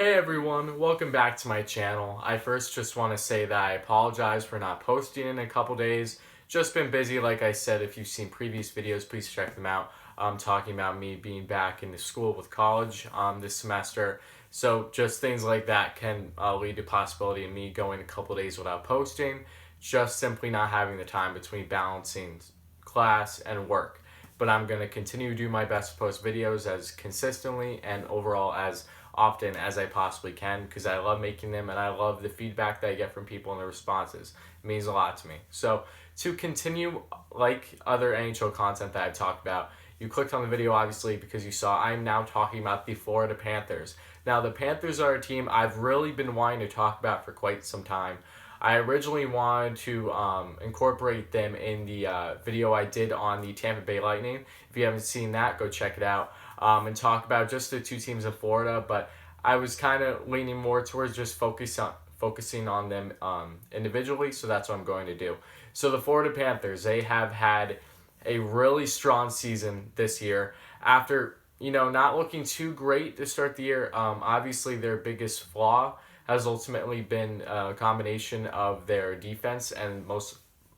Hey everyone, welcome back to my channel. I first just want to say that I apologize for not posting in a couple days. Just been busy, like I said. If you've seen previous videos, please check them out. I'm talking about me being back into school with college this semester. So just things like that can lead to possibility of me going a couple days without posting. Just simply not having the time between balancing class and work. But I'm going to continue to do my best to post videos as consistently and overall as often as I possibly can because I love making them and I love the feedback that I get from people and the responses. It means a lot to me. So to continue, like other NHL content that I've talked about, you clicked on the video obviously because you saw I'm now talking about the Florida Panthers. Now the Panthers are a team I've really been wanting to talk about for quite some time. I originally wanted to incorporate them in the video I did on the Tampa Bay Lightning. If you haven't seen that, go check it out. And talk about just the two teams in Florida, but I was kind of leaning more towards just focusing on them individually, so that's what I'm going to do. So the Florida Panthers, they have had a really strong season this year after not looking too great to start the year. Obviously, their biggest flaw has ultimately been a combination of their defense and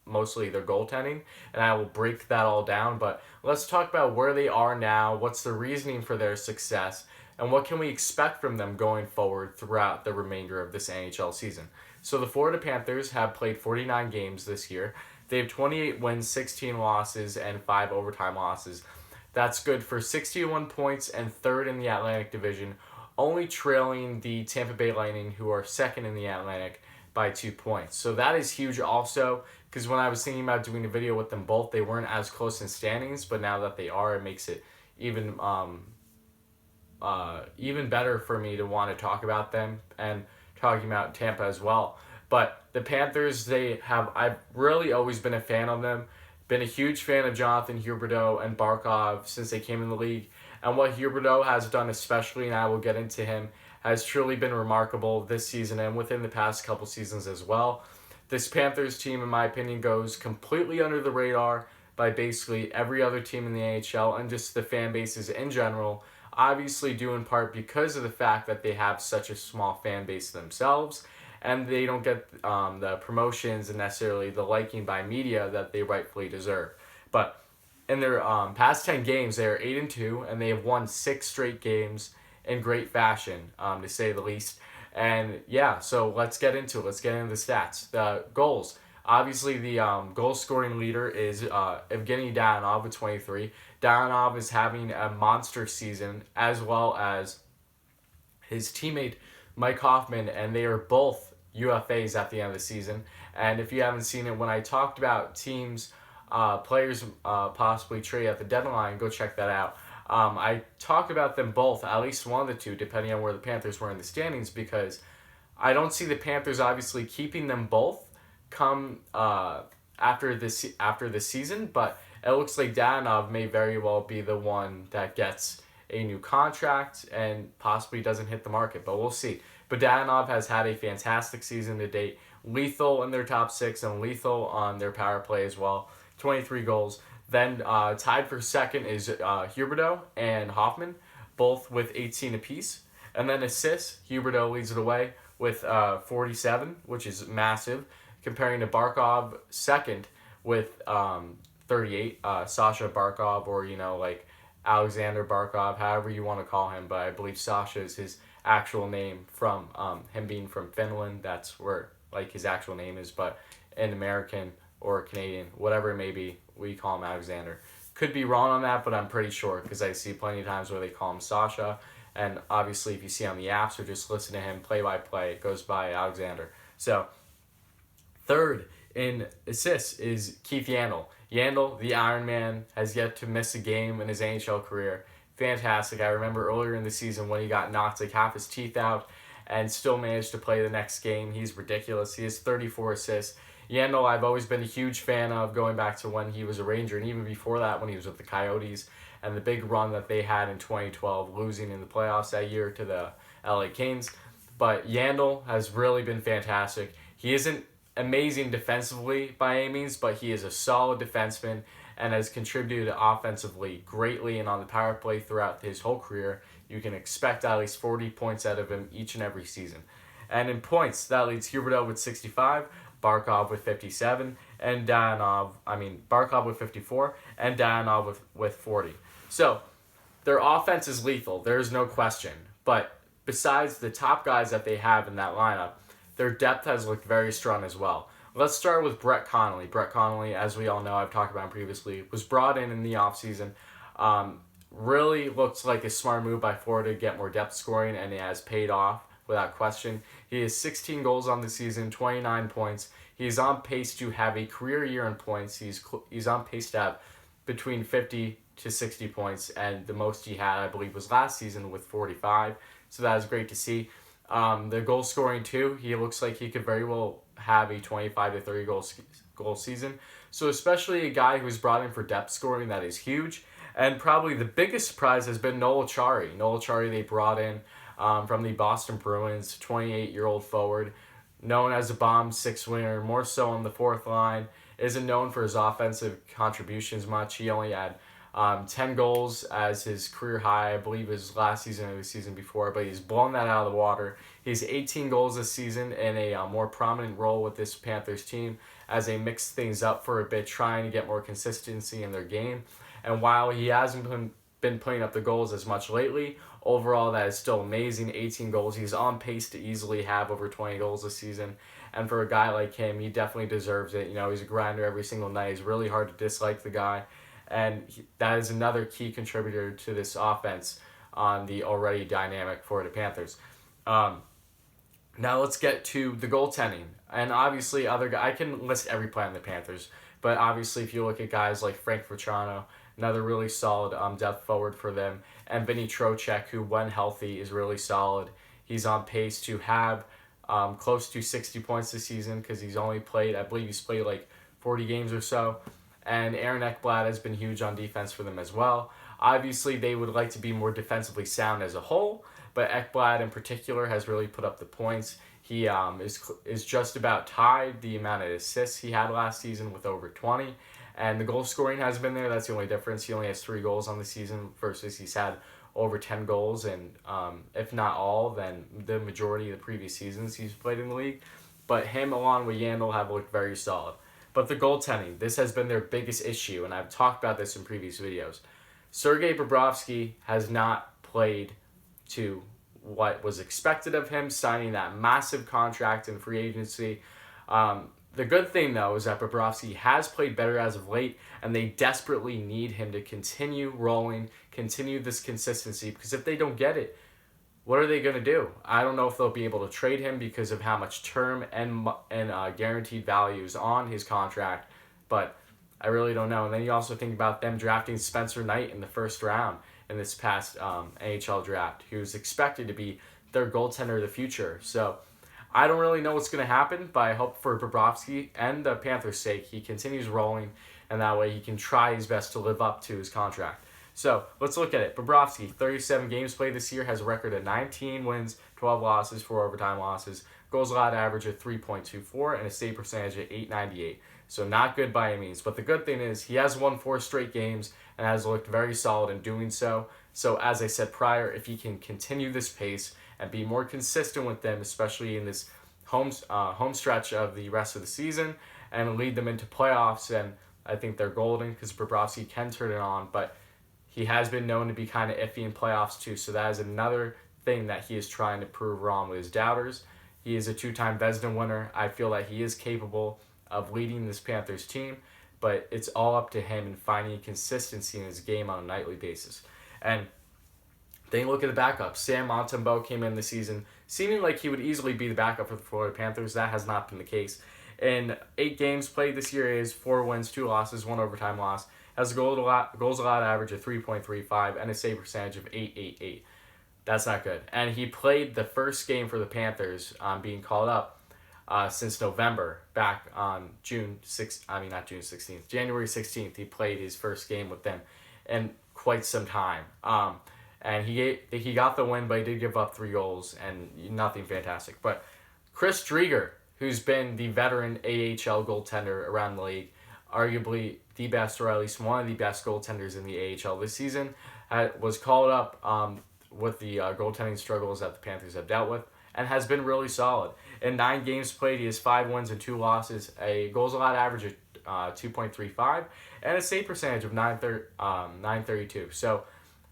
mostly their goaltending, and I will break that all down. But let's talk about where they are now, what's the reasoning for their success, and what can we expect from them going forward throughout the remainder of this NHL season. So the Florida Panthers have played 49 games this year. They have 28 wins, 16 losses, and 5 overtime losses. That's good for 61 points and third in the Atlantic Division, only trailing the Tampa Bay Lightning, who are second in the Atlantic, by 2 points. So that is huge also, because when I was thinking about doing a video with them both, they weren't as close in standings, but now that they are, it makes it even better for me to want to talk about them and talking about Tampa as well. But the Panthers, I've really always been a fan of them. Been a huge fan of Jonathan Huberdeau and Barkov since they came in the league. And what Huberdeau has done especially, and I will get into him, has truly been remarkable this season and within the past couple seasons as well. This Panthers team, in my opinion, goes completely under the radar by basically every other team in the NHL and just the fan bases in general, obviously due in part because of the fact that they have such a small fan base themselves and they don't get the promotions and necessarily the liking by media that they rightfully deserve. But in their past 10 games, they are 8-2, and they have won 6 straight games in great fashion, to say the least. And yeah, so let's get into it. Let's get into the stats. The goals. Obviously, the goal scoring leader is Evgeny Dadonov with 23. Dadonov is having a monster season, as well as his teammate Mike Hoffman, and they are both UFAs at the end of the season. And if you haven't seen it, when I talked about teams, players possibly trade at the deadline, go check that out. I talk about them both, at least one of the two, depending on where the Panthers were in the standings, because I don't see the Panthers obviously keeping them both come after the season, but it looks like Dadonov may very well be the one that gets a new contract and possibly doesn't hit the market, but we'll see. But Dadonov has had a fantastic season to date, lethal in their top 6 and lethal on their power play as well. 23 goals. Then tied for second is Huberdeau and Hoffman, both with 18 apiece. And then assists, Huberdeau leads it away with 47, which is massive, comparing to Barkov second with 38. Sasha Barkov, or like Alexander Barkov, however you want to call him, but I believe Sasha is his actual name from him being from Finland. That's where his actual name is, but in American or Canadian, whatever it may be, we call him Alexander. Could be wrong on that, but I'm pretty sure because I see plenty of times where they call him Sasha. And obviously, if you see on the apps or just listen to him play-by-play, it goes by Alexander. So, third in assists is Keith Yandle. Yandle, the Iron Man, has yet to miss a game in his NHL career. Fantastic. I remember earlier in the season when he got knocked half his teeth out and still managed to play the next game. He's ridiculous. He has 34 assists. Yandle, I've always been a huge fan of, going back to when he was a Ranger, and even before that when he was with the Coyotes, and the big run that they had in 2012, losing in the playoffs that year to the LA Kings. But Yandle has really been fantastic. He isn't amazing defensively by any means, but he is a solid defenseman and has contributed offensively greatly and on the power play throughout his whole career. You can expect at least 40 points out of him each and every season. And in points, that leads Huberdeau with 65, Barkov with 57, and Barkov with 54, and Dayanov with 40. So, their offense is lethal. There is no question. But besides the top guys that they have in that lineup, their depth has looked very strong as well. Let's start with Brett Connolly. Brett Connolly, as we all know, I've talked about him previously, was brought in the offseason. Really looks like a smart move by Florida to get more depth scoring, and it has paid off without question. He has 16 goals on the season, 29 points. He's on pace to have a career year in points. He's on pace to have between 50 to 60 points, and the most he had, I believe, was last season with 45. So that is great to see. The goal scoring too, he looks like he could very well have a 25 to 30 goal season. So especially a guy who's brought in for depth scoring, that is huge. And probably the biggest surprise has been Noel Acciari. Noel Acciari they brought in from the Boston Bruins, 28-year-old forward, known as a bomb six winner, more so on the fourth line. Isn't known for his offensive contributions much. He only had 10 goals as his career high, I believe his last season or the season before, but he's blown that out of the water. He's 18 goals this season in a more prominent role with this Panthers team as they mix things up for a bit, trying to get more consistency in their game. And while he hasn't been putting up the goals as much lately, overall that is still amazing. 18 goals. He's on pace to easily have over 20 goals this season. And for a guy like him, he definitely deserves it. You know, he's a grinder every single night. It's really hard to dislike the guy. And that is another key contributor to this offense on the already dynamic Florida Panthers. Now let's get to the goaltending. And obviously, I can list every player on the Panthers. But obviously, if you look at guys like Frank Vatrano, another really solid depth forward for them, and Vinny Trocheck, who when healthy is really solid. He's on pace to have close to 60 points this season because he's played like 40 games or so. And Aaron Ekblad has been huge on defense for them as well. Obviously, they would like to be more defensively sound as a whole, but Ekblad in particular has really put up the points. He is just about tied the amount of assists he had last season with over 20. And the goal scoring has been there. That's the only difference. He only has 3 goals on the season versus he's had over 10 goals. And if not all, then the majority of the previous seasons he's played in the league. But him along with Yandel have looked very solid. But the goaltending, this has been their biggest issue. And I've talked about this in previous videos. Sergei Bobrovsky has not played to what was expected of him, signing that massive contract in free agency. The good thing, though, is that Bobrovsky has played better as of late, and they desperately need him to continue rolling, continue this consistency, because if they don't get it, what are they going to do? I don't know if they'll be able to trade him because of how much term and guaranteed value is on his contract, but I really don't know. And then you also think about them drafting Spencer Knight in the first round in this past NHL draft, who's expected to be their goaltender of the future. So I don't really know what's going to happen, but I hope for Bobrovsky and the Panthers' sake, he continues rolling, and that way he can try his best to live up to his contract. So let's look at it. Bobrovsky, 37 games played this year, has a record of 19 wins, 12 losses, 4 overtime losses, goals allowed average of 3.24, and a save percentage of .898. So not good by any means. But the good thing is he has won 4 straight games and has looked very solid in doing so. So as I said prior, if he can continue this pace and be more consistent with them, especially in this home stretch of the rest of the season, and lead them into playoffs, and I think they're golden because Bobrovsky can turn it on, but he has been known to be kind of iffy in playoffs too, so that is another thing that he is trying to prove wrong with his doubters. He is a 2-time Vezina winner. I feel that he is capable of leading this Panthers team, but it's all up to him and finding consistency in his game on a nightly basis. And then you look at the backup. Sam Montembeault came in the season seeming like he would easily be the backup for the Florida Panthers. That has not been the case. In 8 games played this year, he has 4 wins, 2 losses, 1 overtime loss. Has a goals allowed average of 3.35 and a save percentage of .888. That's not good. And he played the first game for the Panthers being called up since November, back on January 16th. He played his first game with them in quite some time. And he got the win, but he did give up 3 goals and nothing fantastic. But Chris Driedger, who's been the veteran AHL goaltender around the league, arguably the best, or at least one of the best goaltenders in the AHL this season, was called up with the goaltending struggles that the Panthers have dealt with, and has been really solid. In 9 games played, he has 5 wins and 2 losses, a goals allowed average of 2.35, and a save percentage of 932. So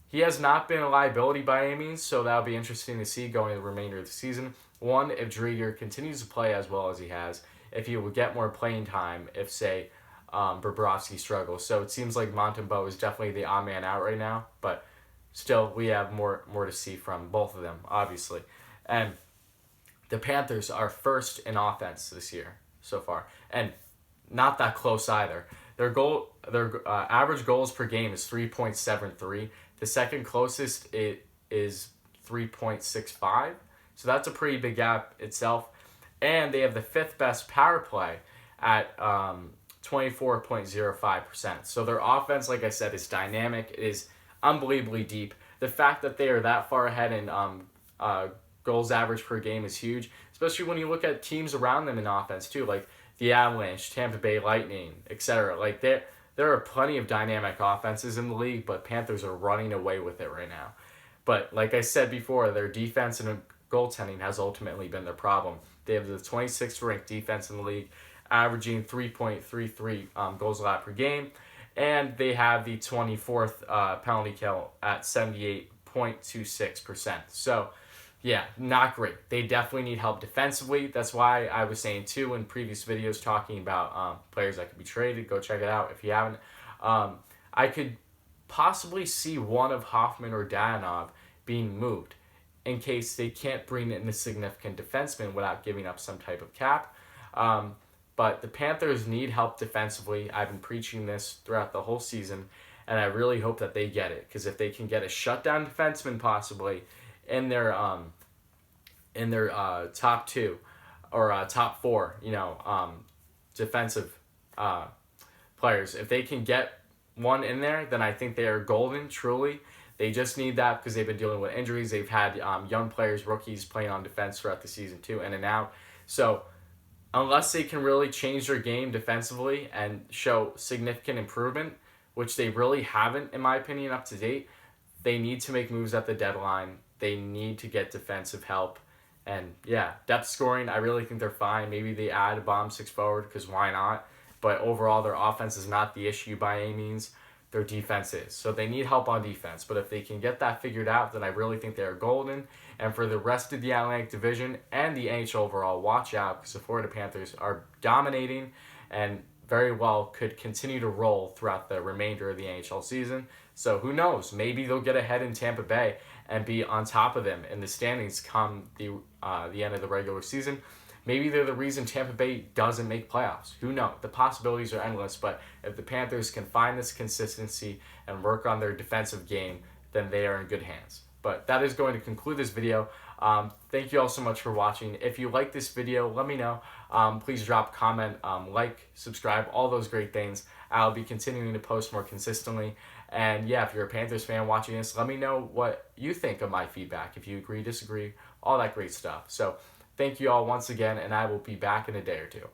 he has not been a liability by any means, so that'll be interesting to see going the remainder of the season. One, if Driedger continues to play as well as he has, if he will get more playing time, if, say, Bobrovsky struggles. So it seems like Montembeault is definitely the odd man out right now, but still, we have more to see from both of them, obviously. And the Panthers are first in offense this year so far, and not that close either. Their average goals per game is 3.73. The second closest is 3.65. So that's a pretty big gap itself. And they have the 5th best power play at 24.05%. So their offense, like I said, is dynamic. It is unbelievably deep. The fact that they are that far ahead in goals average per game is huge, especially when you look at teams around them in offense too, like the Avalanche, Tampa Bay Lightning, etc. Like there are plenty of dynamic offenses in the league, but Panthers are running away with it right now. But like I said before, their defense and goaltending has ultimately been their problem. They have the 26th ranked defense in the league, averaging 3.33 goals allowed per game, and they have the 24th penalty kill at 78.26%. So, yeah, not great. They definitely need help defensively. That's why I was saying, too, in previous videos talking about players that could be traded. Go check it out if you haven't. I could possibly see one of Hoffman or Dayanov being moved in case they can't bring in a significant defenseman without giving up some type of cap. But the Panthers need help defensively. I've been preaching this throughout the whole season, and I really hope that they get it. Because if they can get a shutdown defenseman possibly in their top 2 or top 4, defensive players, if they can get one in there, then I think they are golden, truly. They just need that because they've been dealing with injuries. They've had young players, rookies, playing on defense throughout the season too, in and out. So unless they can really change their game defensively and show significant improvement, which they really haven't, in my opinion, up to date, they need to make moves at the deadline. They need to get defensive help. And yeah, depth scoring, I really think they're fine. Maybe they add a bottom 6 forward because why not? But overall, their offense is not the issue by any means. Their defense is. So they need help on defense. But if they can get that figured out, then I really think they are golden. And for the rest of the Atlantic Division and the NHL overall, watch out because the Florida Panthers are dominating and very well could continue to roll throughout the remainder of the NHL season. So who knows? Maybe they'll get ahead in Tampa Bay and be on top of them in the standings come the end of the regular season. Maybe they're the reason Tampa Bay doesn't make playoffs. Who knows? The possibilities are endless, but if the Panthers can find this consistency and work on their defensive game, then they are in good hands. But that is going to conclude this video. Thank you all so much for watching. If you like this video, let me know. Please drop a comment, like, subscribe, all those great things. I'll be continuing to post more consistently. And yeah, if you're a Panthers fan watching this, let me know what you think of my feedback. If you agree, disagree, all that great stuff. So thank you all once again, and I will be back in a day or two.